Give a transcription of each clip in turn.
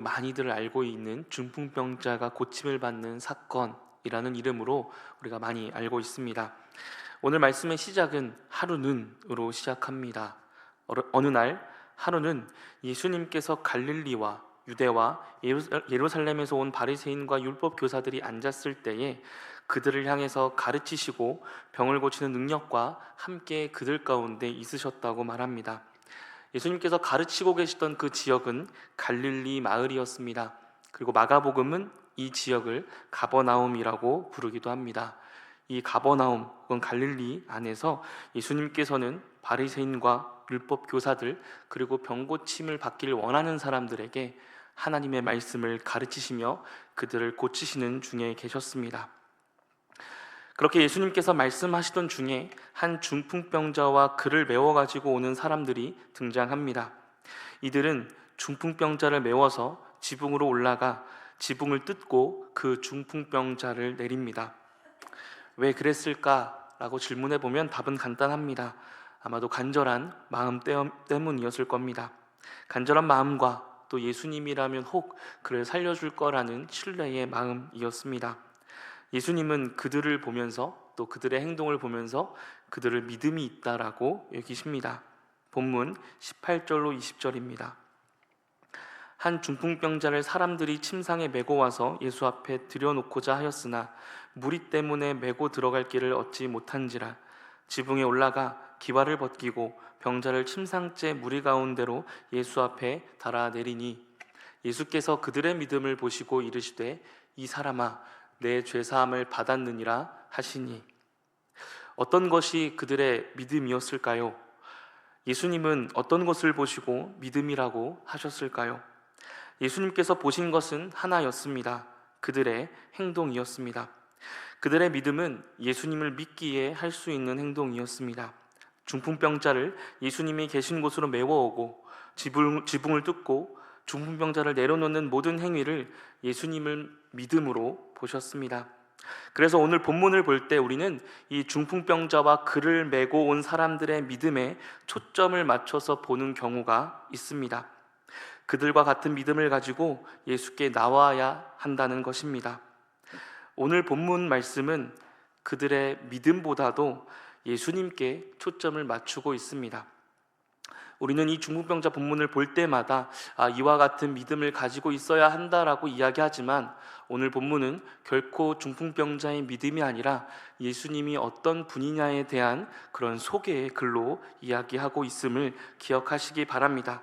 많이들 알고 있는 중풍병자가 고침을 받는 사건이라는 이름으로 우리가 많이 알고 있습니다. 오늘 말씀의 시작은 하루는으로 시작합니다. 어느 날 하루는 예수님께서 갈릴리와 유대와 예루살렘에서 온 바리새인과 율법 교사들이 앉았을 때에 그들을 향해서 가르치시고 병을 고치는 능력과 함께 그들 가운데 있으셨다고 말합니다. 예수님께서 가르치고 계시던 그 지역은 갈릴리 마을이었습니다. 그리고 마가복음은 이 지역을 가버나움이라고 부르기도 합니다. 이 가버나움 혹은 갈릴리 안에서 예수님께서는 바리새인과 율법 교사들 그리고 병고침을 받기를 원하는 사람들에게 하나님의 말씀을 가르치시며 그들을 고치시는 중에 계셨습니다. 그렇게 예수님께서 말씀하시던 중에 한 중풍병자와 그를 메워가지고 오는 사람들이 등장합니다. 이들은 중풍병자를 메워서 지붕으로 올라가 지붕을 뜯고 그 중풍병자를 내립니다. 왜 그랬을까라고 질문해 보면 답은 간단합니다. 아마도 간절한 마음 때문이었을 겁니다. 간절한 마음과 또 예수님이라면 혹 그를 살려줄 거라는 신뢰의 마음이었습니다. 예수님은 그들을 보면서 또 그들의 행동을 보면서 그들을 믿음이 있다라고 여기십니다. 본문 18절로 20절입니다. 한 중풍병자를 사람들이 침상에 메고 와서 예수 앞에 들여놓고자 하였으나 무리 때문에 메고 들어갈 길을 얻지 못한지라 지붕에 올라가 기와를 벗기고 병자를 침상째 무리 가운데로 예수 앞에 달아내리니 예수께서 그들의 믿음을 보시고 이르시되 이 사람아 내 죄사함을 받았느니라 하시니 어떤 것이 그들의 믿음이었을까요? 예수님은 어떤 것을 보시고 믿음이라고 하셨을까요? 예수님께서 보신 것은 하나였습니다. 그들의 행동이었습니다. 그들의 믿음은 예수님을 믿기에 할 수 있는 행동이었습니다. 중풍병자를 예수님이 계신 곳으로 메워오고 지붕을 뜯고 중풍병자를 내려놓는 모든 행위를 예수님을 믿음으로 보셨습니다. 그래서 오늘 본문을 볼 때 우리는 이 중풍병자와 그를 메고 온 사람들의 믿음에 초점을 맞춰서 보는 경우가 있습니다. 그들과 같은 믿음을 가지고 예수께 나와야 한다는 것입니다. 오늘 본문 말씀은 그들의 믿음보다도 예수님께 초점을 맞추고 있습니다. 우리는 이 중풍병자 본문을 볼 때마다 이와 같은 믿음을 가지고 있어야 한다라고 이야기하지만 오늘 본문은 결코 중풍병자의 믿음이 아니라 예수님이 어떤 분이냐에 대한 그런 소개의 글로 이야기하고 있음을 기억하시기 바랍니다.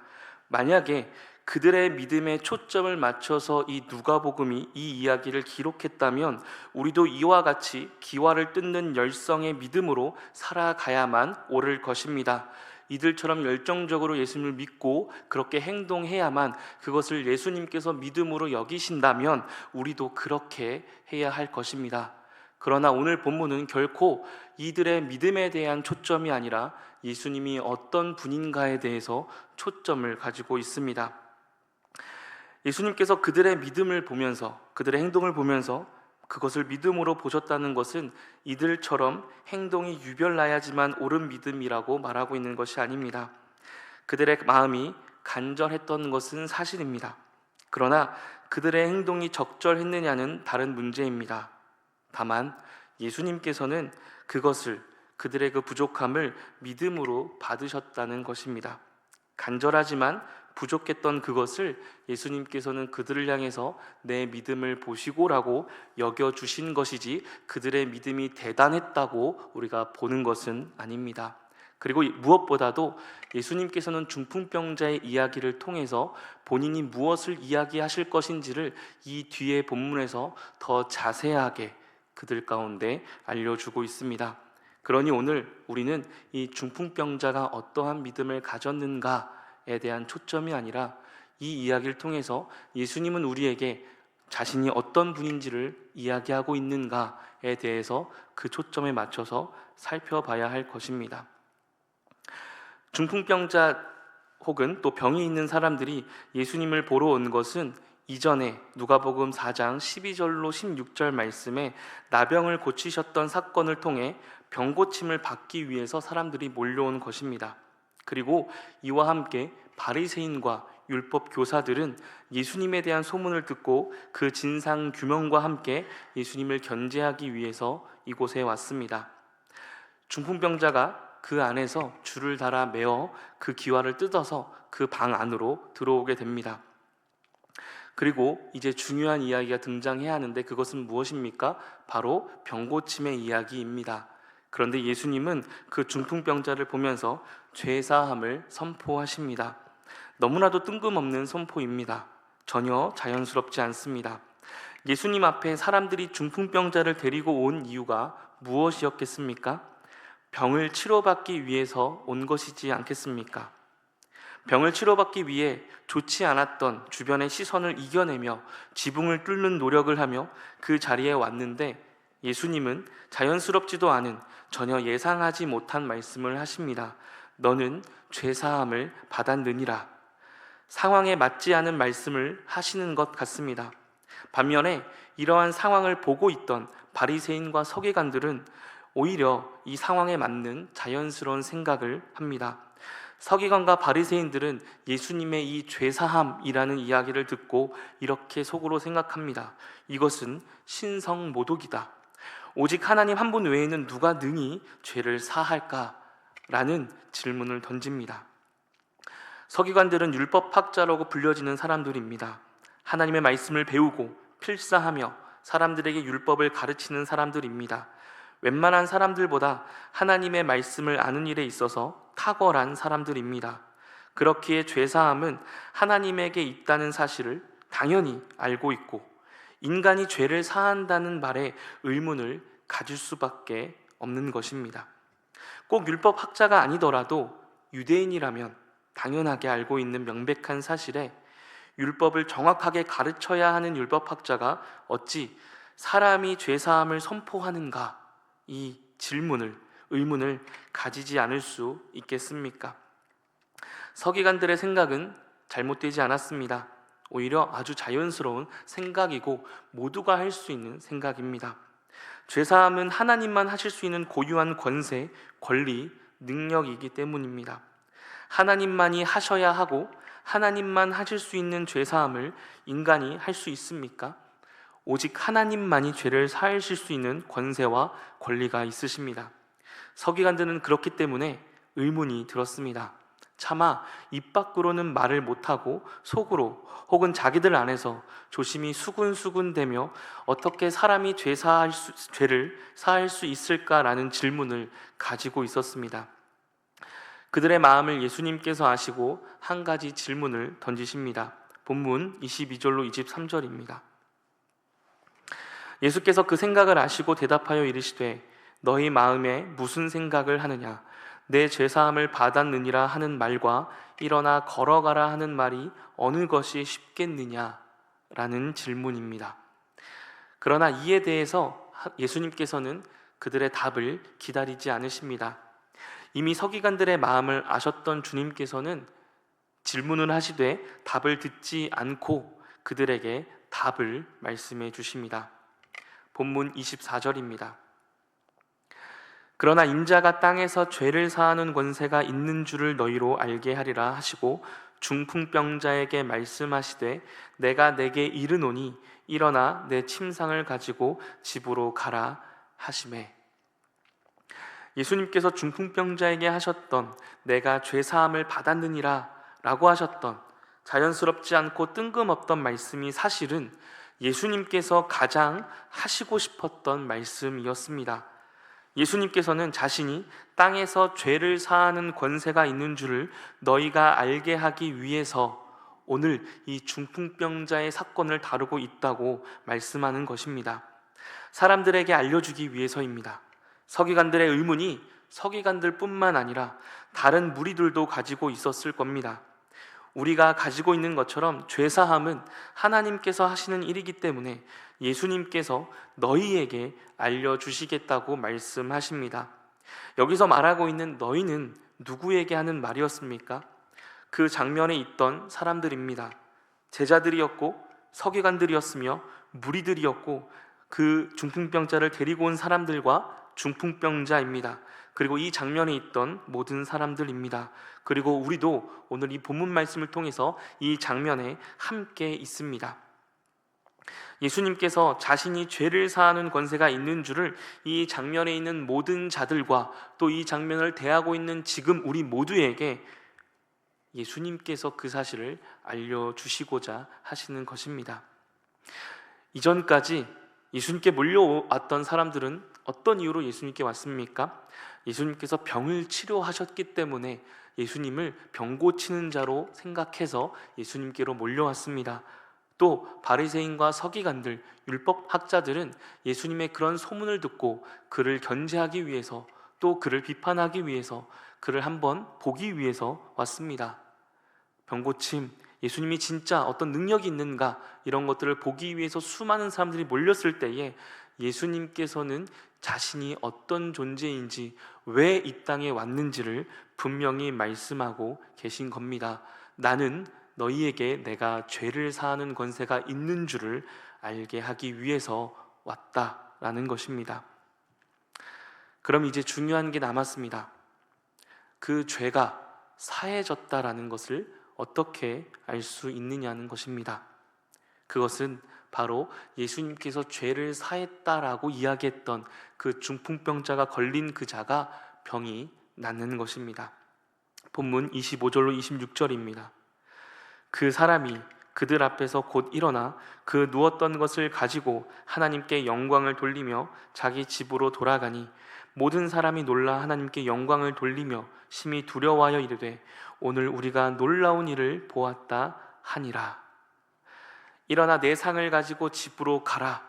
만약에 그들의 믿음에 초점을 맞춰서 이 누가복음이 이 이야기를 기록했다면 우리도 이와 같이 기와를 뜯는 열성의 믿음으로 살아가야만 옳을 것입니다. 이들처럼 열정적으로 예수님을 믿고 그렇게 행동해야만 그것을 예수님께서 믿음으로 여기신다면 우리도 그렇게 해야 할 것입니다. 그러나 오늘 본문은 결코 이들의 믿음에 대한 초점이 아니라 예수님이 어떤 분인가에 대해서 초점을 가지고 있습니다. 예수님께서 그들의 믿음을 보면서 그들의 행동을 보면서 그것을 믿음으로 보셨다는 것은 이들처럼 행동이 유별나야지만 옳은 믿음이라고 말하고 있는 것이 아닙니다. 그들의 마음이 간절했던 것은 사실입니다. 그러나 그들의 행동이 적절했느냐는 다른 문제입니다. 다만 예수님께서는 그것을 그들의 그 부족함을 믿음으로 받으셨다는 것입니다. 간절하지만 부족했던 그것을 예수님께서는 그들을 향해서 내 믿음을 보시고라고 여겨주신 것이지 그들의 믿음이 대단했다고 우리가 보는 것은 아닙니다. 그리고 무엇보다도 예수님께서는 중풍병자의 이야기를 통해서 본인이 무엇을 이야기하실 것인지를 이 뒤에 본문에서 더 자세하게 그들 가운데 알려주고 있습니다. 그러니 오늘 우리는 이 중풍병자가 어떠한 믿음을 가졌는가에 대한 초점이 아니라 이 이야기를 통해서 예수님은 우리에게 자신이 어떤 분인지를 이야기하고 있는가에 대해서 그 초점에 맞춰서 살펴봐야 할 것입니다. 중풍병자 혹은 또 병이 있는 사람들이 예수님을 보러 온 것은 이전에 누가복음 4장 12절로 16절 말씀에 나병을 고치셨던 사건을 통해 병고침을 받기 위해서 사람들이 몰려온 것입니다. 그리고 이와 함께 바리새인과 율법 교사들은 예수님에 대한 소문을 듣고 그 진상 규명과 함께 예수님을 견제하기 위해서 이곳에 왔습니다. 중풍병자가 그 안에서 줄을 달아 매어 그 기와를 뜯어서 그 방 안으로 들어오게 됩니다. 그리고 이제 중요한 이야기가 등장해야 하는데 그것은 무엇입니까? 바로 병고침의 이야기입니다. 그런데 예수님은 그 중풍병자를 보면서 죄사함을 선포하십니다. 너무나도 뜬금없는 선포입니다. 전혀 자연스럽지 않습니다. 예수님 앞에 사람들이 중풍병자를 데리고 온 이유가 무엇이었겠습니까? 병을 치료받기 위해서 온 것이지 않겠습니까? 병을 치료받기 위해 좋지 않았던 주변의 시선을 이겨내며 지붕을 뚫는 노력을 하며 그 자리에 왔는데 예수님은 자연스럽지도 않은 전혀 예상하지 못한 말씀을 하십니다. 너는 죄사함을 받았느니라. 상황에 맞지 않은 말씀을 하시는 것 같습니다. 반면에 이러한 상황을 보고 있던 바리새인과 서기관들은 오히려 이 상황에 맞는 자연스러운 생각을 합니다. 서기관과 바리새인들은 예수님의 이 죄사함이라는 이야기를 듣고 이렇게 속으로 생각합니다. 이것은 신성모독이다. 오직 하나님 한 분 외에는 누가 능히 죄를 사할까? 라는 질문을 던집니다. 서기관들은 율법학자라고 불려지는 사람들입니다. 하나님의 말씀을 배우고 필사하며 사람들에게 율법을 가르치는 사람들입니다. 웬만한 사람들보다 하나님의 말씀을 아는 일에 있어서 탁월한 사람들입니다. 그렇기에 죄사함은 하나님에게 있다는 사실을 당연히 알고 있고 인간이 죄를 사한다는 말에 의문을 가질 수밖에 없는 것입니다. 꼭 율법학자가 아니더라도 유대인이라면 당연하게 알고 있는 명백한 사실에 율법을 정확하게 가르쳐야 하는 율법학자가 어찌 사람이 죄사함을 선포하는가 이 의문을 가지지 않을 수 있겠습니까? 서기관들의 생각은 잘못되지 않았습니다. 오히려 아주 자연스러운 생각이고 모두가 할 수 있는 생각입니다. 죄사함은 하나님만 하실 수 있는 고유한 권세, 권리, 능력이기 때문입니다. 하나님만이 하셔야 하고 하나님만 하실 수 있는 죄사함을 인간이 할 수 있습니까? 오직 하나님만이 죄를 사하실 수 있는 권세와 권리가 있으십니다. 서기관들은 그렇기 때문에 의문이 들었습니다. 차마 입 밖으로는 말을 못하고 속으로 혹은 자기들 안에서 조심히 수군수군대며 어떻게 사람이 죄를 사할 수 있을까라는 질문을 가지고 있었습니다. 그들의 마음을 예수님께서 아시고 한 가지 질문을 던지십니다. 본문 22절로 23절입니다. 예수께서 그 생각을 아시고 대답하여 이르시되 너희 마음에 무슨 생각을 하느냐 내 죄사함을 받았느니라 하는 말과 일어나 걸어가라 하는 말이 어느 것이 쉽겠느냐 라는 질문입니다. 그러나 이에 대해서 예수님께서는 그들의 답을 기다리지 않으십니다. 이미 서기관들의 마음을 아셨던 주님께서는 질문을 하시되 답을 듣지 않고 그들에게 답을 말씀해 주십니다. 본문 24절입니다. 그러나 인자가 땅에서 죄를 사하는 권세가 있는 줄을 너희로 알게 하리라 하시고 중풍병자에게 말씀하시되 내가 내게 이르노니 일어나 내 침상을 가지고 집으로 가라 하시매. 예수님께서 중풍병자에게 하셨던 내가 죄사함을 받았느니라 라고 하셨던 자연스럽지 않고 뜬금없던 말씀이 사실은 예수님께서 가장 하시고 싶었던 말씀이었습니다. 예수님께서는 자신이 땅에서 죄를 사하는 권세가 있는 줄을 너희가 알게 하기 위해서 오늘 이 중풍병자의 사건을 다루고 있다고 말씀하는 것입니다. 사람들에게 알려주기 위해서입니다. 서기관들의 의문이 서기관들뿐만 아니라 다른 무리들도 가지고 있었을 겁니다. 우리가 가지고 있는 것처럼 죄사함은 하나님께서 하시는 일이기 때문에 예수님께서 너희에게 알려주시겠다고 말씀하십니다. 여기서 말하고 있는 너희는 누구에게 하는 말이었습니까? 그 장면에 있던 사람들입니다. 제자들이었고 서기관들이었으며 무리들이었고 그 중풍병자를 데리고 온 사람들과 중풍병자입니다. 그리고 이 장면에 있던 모든 사람들입니다. 그리고 우리도 오늘 이 본문 말씀을 통해서 이 장면에 함께 있습니다. 예수님께서 자신이 죄를 사하는 권세가 있는 줄을 이 장면에 있는 모든 자들과 또 이 장면을 대하고 있는 지금 우리 모두에게 예수님께서 그 사실을 알려주시고자 하시는 것입니다. 이전까지 예수님께 몰려왔던 사람들은 어떤 이유로 예수님께 왔습니까? 예수님께서 병을 치료하셨기 때문에 예수님을 병 고치는 자로 생각해서 예수님께로 몰려왔습니다. 또 바리새인과 서기관들, 율법 학자들은 예수님의 그런 소문을 듣고 그를 견제하기 위해서, 또 그를 비판하기 위해서, 그를 한번 보기 위해서 왔습니다. 병고침, 예수님이 진짜 어떤 능력이 있는가, 이런 것들을 보기 위해서 수많은 사람들이 몰렸을 때에 예수님께서는 자신이 어떤 존재인지, 왜 이 땅에 왔는지를 분명히 말씀하고 계신 겁니다. 나는 너희에게 내가 죄를 사하는 권세가 있는 줄을 알게 하기 위해서 왔다라는 것입니다. 그럼 이제 중요한 게 남았습니다. 그 죄가 사해졌다라는 것을 어떻게 알 수 있느냐는 것입니다. 그것은 바로 예수님께서 죄를 사했다라고 이야기했던 그 중풍병자가 걸린 그 자가 병이 낫는 것입니다. 본문 25절로 26절입니다. 그 사람이 그들 앞에서 곧 일어나 그 누웠던 것을 가지고 하나님께 영광을 돌리며 자기 집으로 돌아가니 모든 사람이 놀라 하나님께 영광을 돌리며 심히 두려워하여 이르되 오늘 우리가 놀라운 일을 보았다 하니라. 일어나 내 상을 가지고 집으로 가라.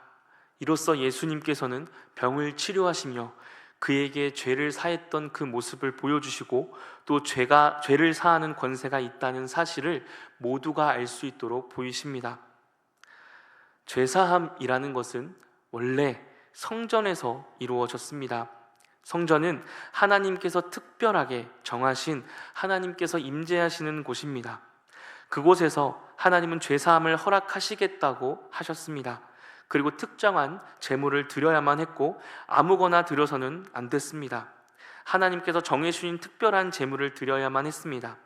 이로써 예수님께서는 병을 치료하시며 그에게 죄를 사했던 그 모습을 보여주시고 또 죄를 사하는 권세가 있다는 사실을 모두가 알 수 있도록 보이십니다. 죄사함이라는 것은 원래 성전에서 이루어졌습니다. 성전은 하나님께서 특별하게 정하신, 하나님께서 임재하시는 곳입니다. 그곳에서 하나님은 죄사함을 허락하시겠다고 하셨습니다. 그리고 특정한 제물을 드려야만 했고 아무거나 드려서는 안 됐습니다. 하나님께서 정해주신 특별한 제물을 드려야만 했습니다.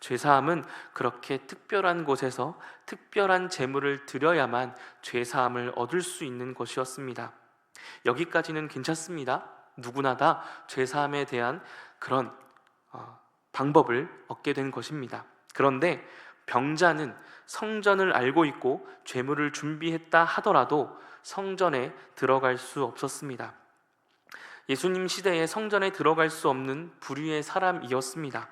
죄사함은 그렇게 특별한 곳에서 특별한 제물을 드려야만 죄사함을 얻을 수 있는 것이었습니다. 여기까지는 괜찮습니다. 누구나 다 죄사함에 대한 그런 방법을 얻게 된 것입니다. 그런데 병자는 성전을 알고 있고 죄물을 준비했다 하더라도 성전에 들어갈 수 없었습니다. 예수님 시대에 성전에 들어갈 수 없는 부류의 사람이었습니다.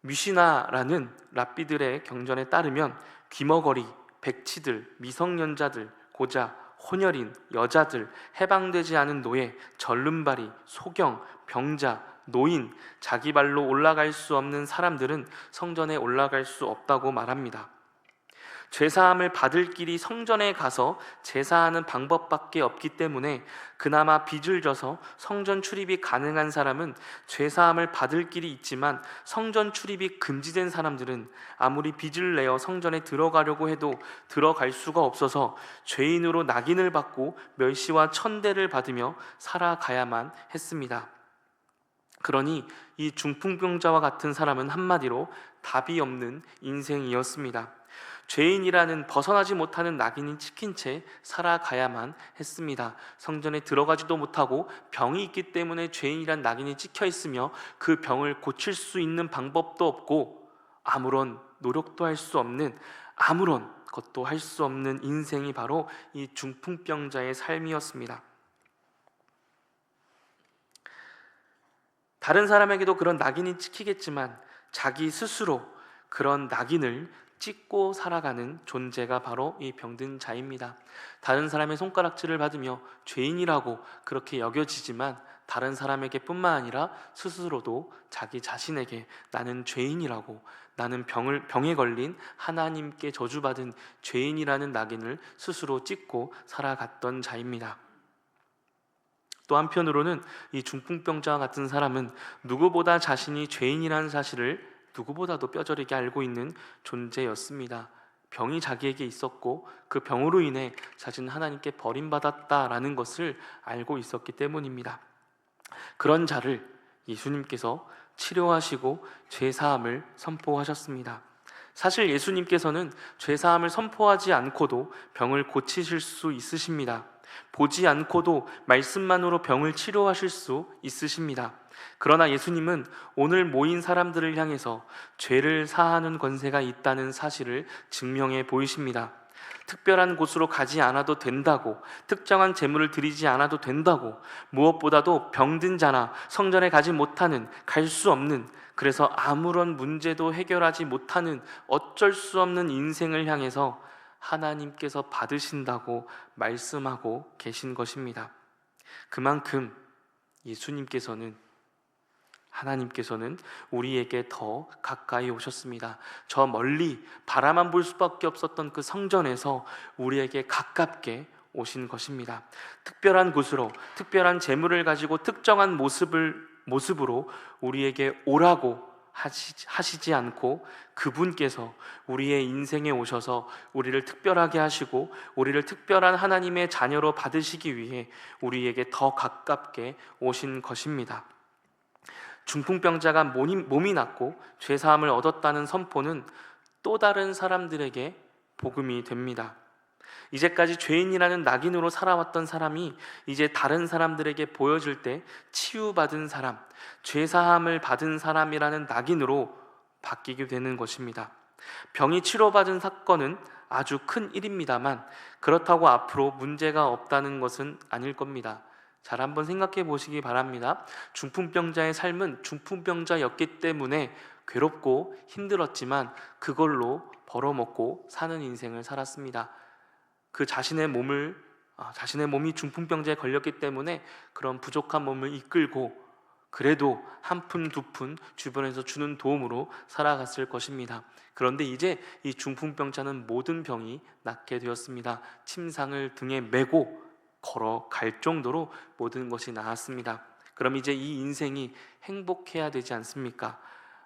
뮤시나라는 랍비들의 경전에 따르면 귀머거리, 백치들, 미성년자들, 고자, 혼혈인, 여자들, 해방되지 않은 노예, 절름발이, 소경, 병자, 노인, 자기 발로 올라갈 수 없는 사람들은 성전에 올라갈 수 없다고 말합니다. 죄사함을 받을 길이 성전에 가서 제사하는 방법밖에 없기 때문에 그나마 빚을 져서 성전 출입이 가능한 사람은 죄사함을 받을 길이 있지만 성전 출입이 금지된 사람들은 아무리 빚을 내어 성전에 들어가려고 해도 들어갈 수가 없어서 죄인으로 낙인을 받고 멸시와 천대를 받으며 살아가야만 했습니다. 그러니 이 중풍병자와 같은 사람은 한마디로 답이 없는 인생이었습니다. 죄인이라는 벗어나지 못하는 낙인이 찍힌 채 살아가야만 했습니다. 성전에 들어가지도 못하고 병이 있기 때문에 죄인이란 낙인이 찍혀 있으며 그 병을 고칠 수 있는 방법도 없고 아무런 노력도 할 수 없는, 아무런 것도 할 수 없는 인생이 바로 이 중풍병자의 삶이었습니다. 다른 사람에게도 그런 낙인이 찍히겠지만 자기 스스로 그런 낙인을 찍고 살아가는 존재가 바로 이 병든 자입니다. 다른 사람의 손가락질을 받으며 죄인이라고 그렇게 여겨지지만 다른 사람에게 뿐만 아니라 스스로도 자기 자신에게 나는 죄인이라고, 나는 병에 걸린 하나님께 저주받은 죄인이라는 낙인을 스스로 찍고 살아갔던 자입니다. 또 한편으로는 이 중풍병자와 같은 사람은 누구보다 자신이 죄인이라는 사실을 누구보다도 뼈저리게 알고 있는 존재였습니다. 병이 자기에게 있었고 그 병으로 인해 자신은 하나님께 버림받았다라는 것을 알고 있었기 때문입니다. 그런 자를 예수님께서 치료하시고 죄사함을 선포하셨습니다. 사실 예수님께서는 죄사함을 선포하지 않고도 병을 고치실 수 있으십니다. 보지 않고도 말씀만으로 병을 치료하실 수 있으십니다. 그러나 예수님은 오늘 모인 사람들을 향해서 죄를 사하는 권세가 있다는 사실을 증명해 보이십니다. 특별한 곳으로 가지 않아도 된다고, 특정한 제물을 드리지 않아도 된다고, 무엇보다도 병든 자나 성전에 가지 못하는, 갈 수 없는, 그래서 아무런 문제도 해결하지 못하는 어쩔 수 없는 인생을 향해서 하나님께서 받으신다고 말씀하고 계신 것입니다. 그만큼 하나님께서는 우리에게 더 가까이 오셨습니다. 저 멀리 바라만 볼 수밖에 없었던 그 성전에서 우리에게 가깝게 오신 것입니다. 특별한 곳으로, 특별한 재물을 가지고 특정한 모습으로 우리에게 오라고 하시지 않고 그분께서 우리의 인생에 오셔서 우리를 특별하게 하시고 우리를 특별한 하나님의 자녀로 받으시기 위해 우리에게 더 가깝게 오신 것입니다. 중풍병자가 몸이 낫고 죄사함을 얻었다는 선포는 또 다른 사람들에게 복음이 됩니다. 이제까지 죄인이라는 낙인으로 살아왔던 사람이 이제 다른 사람들에게 보여줄 때 치유받은 사람, 죄사함을 받은 사람이라는 낙인으로 바뀌게 되는 것입니다. 병이 치료받은 사건은 아주 큰 일입니다만 그렇다고 앞으로 문제가 없다는 것은 아닐 겁니다. 잘 한번 생각해 보시기 바랍니다. 중풍병자의 삶은 중풍병자였기 때문에 괴롭고 힘들었지만 그걸로 벌어먹고 사는 인생을 살았습니다. 그 자신의 몸이 중풍병자에 걸렸기 때문에 그런 부족한 몸을 이끌고 그래도 한 푼 두 푼 주변에서 주는 도움으로 살아갔을 것입니다. 그런데 이제 이 중풍병자는 모든 병이 낫게 되었습니다. 침상을 등에 메고 걸어갈 정도로 모든 것이 나았습니다. 그럼 이제 이 인생이 행복해야 되지 않습니까?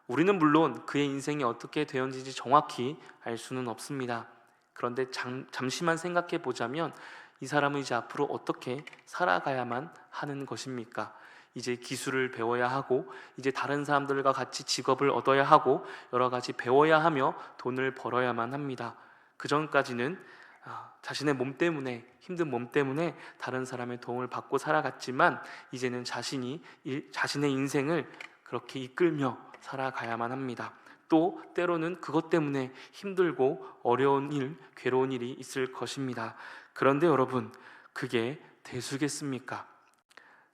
우리는 물론 그의 인생이 어떻게 되었는지 정확히 알 수는 없습니다. 그런데 잠시만 생각해 보자면 이 사람은 이제 앞으로 어떻게 살아가야만 하는 것입니까? 이제 기술을 배워야 하고 이제 다른 사람들과 같이 직업을 얻어야 하고 여러 가지 배워야 하며 돈을 벌어야만 합니다. 그 전까지는 자신의 힘든 몸 때문에 다른 사람의 도움을 받고 살아갔지만 이제는 자신의 인생을 그렇게 이끌며 살아가야만 합니다. 또 때로는 그것 때문에 힘들고 어려운 일, 괴로운 일이 있을 것입니다. 그런데 여러분, 그게 대수겠습니까?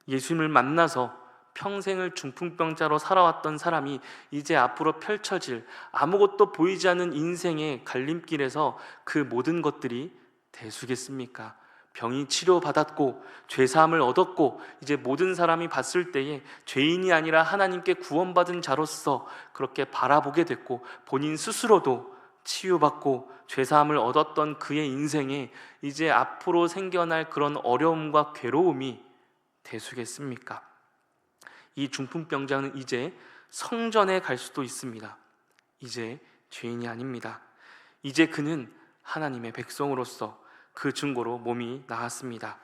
예수님을 만나서 평생을 중풍병자로 살아왔던 사람이 이제 앞으로 펼쳐질 아무것도 보이지 않는 인생의 갈림길에서 그 모든 것들이 대수겠습니까? 병이 치료받았고 죄사함을 얻었고 이제 모든 사람이 봤을 때에 죄인이 아니라 하나님께 구원받은 자로서 그렇게 바라보게 됐고 본인 스스로도 치유받고 죄사함을 얻었던 그의 인생에 이제 앞으로 생겨날 그런 어려움과 괴로움이 대수겠습니까? 이 중풍병자는 이제 성전에 갈 수도 있습니다. 이제 죄인이 아닙니다. 이제 그는 하나님의 백성으로서 그 증거로 몸이 나았습니다.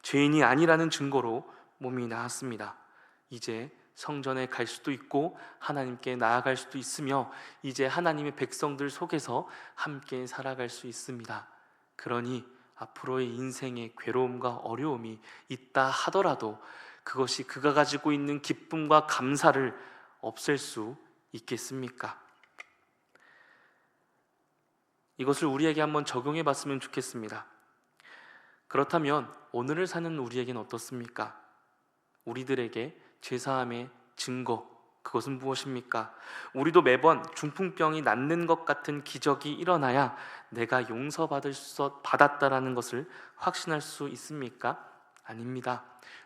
죄인이 아니라는 증거로 몸이 나았습니다. 이제 성전에 갈 수도 있고 하나님께 나아갈 수도 있으며 이제 하나님의 백성들 속에서 함께 살아갈 수 있습니다. 그러니 앞으로의 인생의 괴로움과 어려움이 있다 하더라도 그것이 그가 가지고 있는 기쁨과 감사를 없앨 수 있겠습니까? 이것을 우리에게 한번 적용해 봤으면 좋겠습니다. 그렇다면 오늘을 사는 우리에게는 어떻습니까? 우리들에게 죄사함의 증거, 그것은 무엇입니까? 우리도 매번 중풍병이 낫는 것 같은 기적이 일어나야 내가 받았다라는 것을 확신할 수 있습니까? 아닙니다.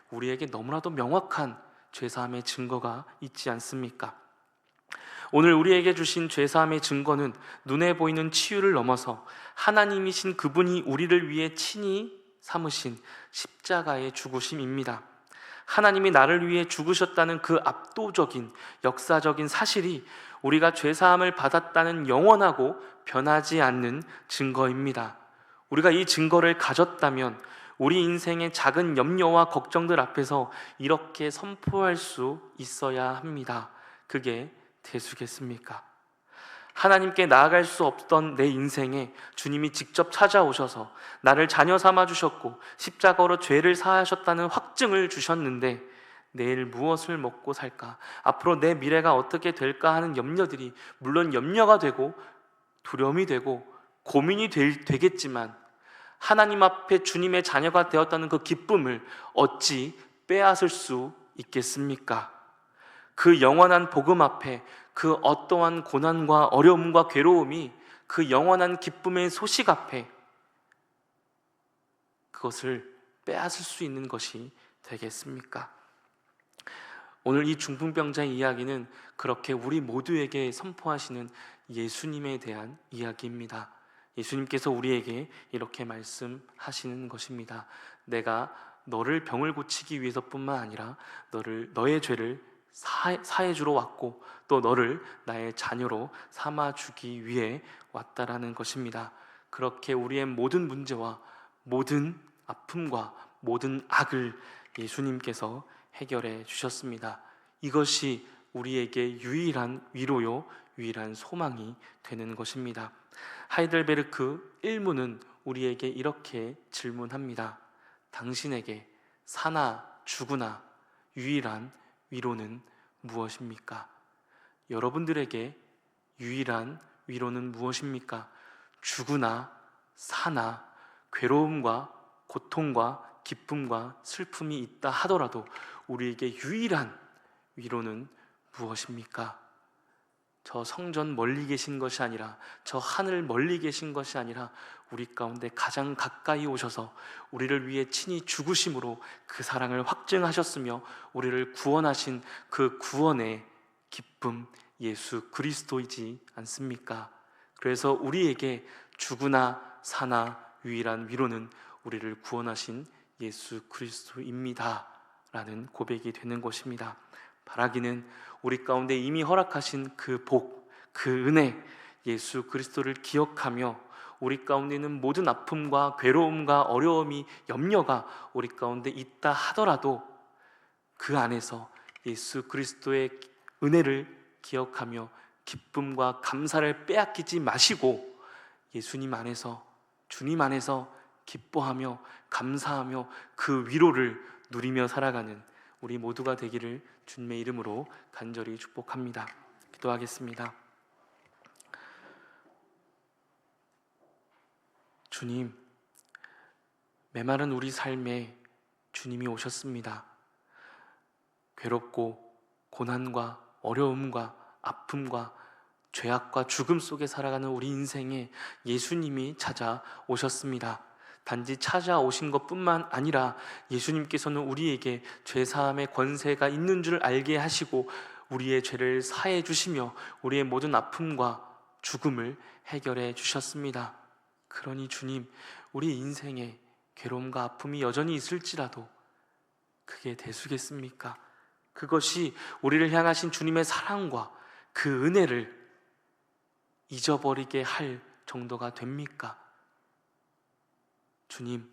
우리에게 너무나도 명확한 죄사함의 증거가 있지 않습니까? 오늘 우리에게 주신 죄사함의 증거는 눈에 보이는 치유를 넘어서 하나님이신 그분이 우리를 위해 친히 삼으신 십자가의 죽으심입니다. 하나님이 나를 위해 죽으셨다는 그 압도적인 역사적인 사실이 우리가 죄사함을 받았다는 영원하고 변하지 않는 증거입니다. 우리가 이 증거를 가졌다면 우리 인생의 작은 염려와 걱정들 앞에서 이렇게 선포할 수 있어야 합니다. 그게 대수겠습니까? 하나님께 나아갈 수 없던 내 인생에 주님이 직접 찾아오셔서 나를 자녀 삼아 주셨고 십자가로 죄를 사하셨다는 확증을 주셨는데, 내일 무엇을 먹고 살까? 앞으로 내 미래가 어떻게 될까 하는 염려들이 물론 염려가 되고 두려움이 되고 고민이 되겠지만, 하나님 앞에 주님의 자녀가 되었다는 그 기쁨을 어찌 빼앗을 수 있겠습니까? 그 영원한 복음 앞에 그 어떠한 고난과 어려움과 괴로움이 그 영원한 기쁨의 소식 앞에 그것을 빼앗을 수 있는 것이 되겠습니까? 오늘 이 중풍병자의 이야기는 그렇게 우리 모두에게 선포하시는 예수님에 대한 이야기입니다. 예수님께서 우리에게 이렇게 말씀하시는 것입니다. 내가 너를 병을 고치기 위해서뿐만 아니라 너의 죄를 사해주러 왔고 또 너를 나의 자녀로 삼아주기 위해 왔다라는 것입니다. 그렇게 우리의 모든 문제와 모든 아픔과 모든 악을 예수님께서 해결해 주셨습니다. 이것이 우리에게 유일한 위로요, 유일한 소망이 되는 것입니다. 하이델베르크 1문은 우리에게 이렇게 질문합니다. 당신에게 사나 죽으나 유일한 위로는 무엇입니까? 여러분들에게 유일한 위로는 무엇입니까? 죽으나 사나 괴로움과 고통과 기쁨과 슬픔이 있다 하더라도 우리에게 유일한 위로는 무엇입니까? 저 성전 멀리 계신 것이 아니라, 저 하늘 멀리 계신 것이 아니라 우리 가운데 가장 가까이 오셔서 우리를 위해 친히 죽으심으로 그 사랑을 확증하셨으며 우리를 구원하신 그 구원의 기쁨, 예수 그리스도이지 않습니까? 그래서 우리에게 죽으나 사나 유일한 위로는 우리를 구원하신 예수 그리스도입니다 라는 고백이 되는 것입니다. 바라기는 우리 가운데 이미 허락하신 그 복, 그 은혜, 예수 그리스도를 기억하며 우리 가운데 있는 모든 아픔과 괴로움과 어려움이, 염려가 우리 가운데 있다 하더라도 그 안에서 예수 그리스도의 은혜를 기억하며 기쁨과 감사를 빼앗기지 마시고 예수님 안에서, 주님 안에서 기뻐하며 감사하며 그 위로를 누리며 살아가는 우리 모두가 되기를 주님의 이름으로 간절히 축복합니다. 기도하겠습니다. 주님, 메마른 우리 삶에 주님이 오셨습니다. 괴롭고 고난과 어려움과 아픔과 죄악과 죽음 속에 살아가는 우리 인생에 예수님이 찾아오셨습니다. 단지 찾아오신 것뿐만 아니라 예수님께서는 우리에게 죄사함의 권세가 있는 줄 알게 하시고 우리의 죄를 사해 주시며 우리의 모든 아픔과 죽음을 해결해 주셨습니다. 그러니 주님, 우리 인생에 괴로움과 아픔이 여전히 있을지라도 그게 대수겠습니까? 그것이 우리를 향하신 주님의 사랑과 그 은혜를 잊어버리게 할 정도가 됩니까? 주님,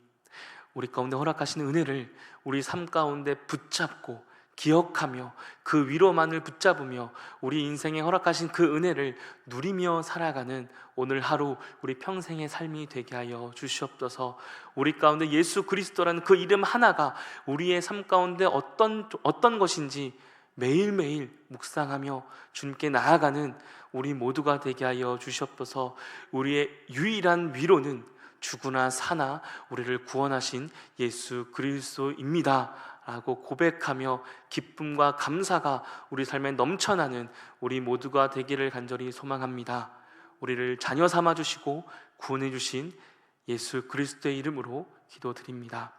우리 가운데 허락하시는 은혜를 우리 삶 가운데 붙잡고 기억하며 그 위로만을 붙잡으며 우리 인생에 허락하신 그 은혜를 누리며 살아가는 오늘 하루 우리 평생의 삶이 되게 하여 주시옵소서. 우리 가운데 예수 그리스도라는 그 이름 하나가 우리의 삶 가운데 어떤 것인지 매일매일 묵상하며 주님께 나아가는 우리 모두가 되게 하여 주시옵소서. 우리의 유일한 위로는 죽으나 사나 우리를 구원하신 예수 그리스도입니다 라고 고백하며 기쁨과 감사가 우리 삶에 넘쳐나는 우리 모두가 되기를 간절히 소망합니다. 우리를 자녀 삼아 주시고 구원해 주신 예수 그리스도의 이름으로 기도드립니다.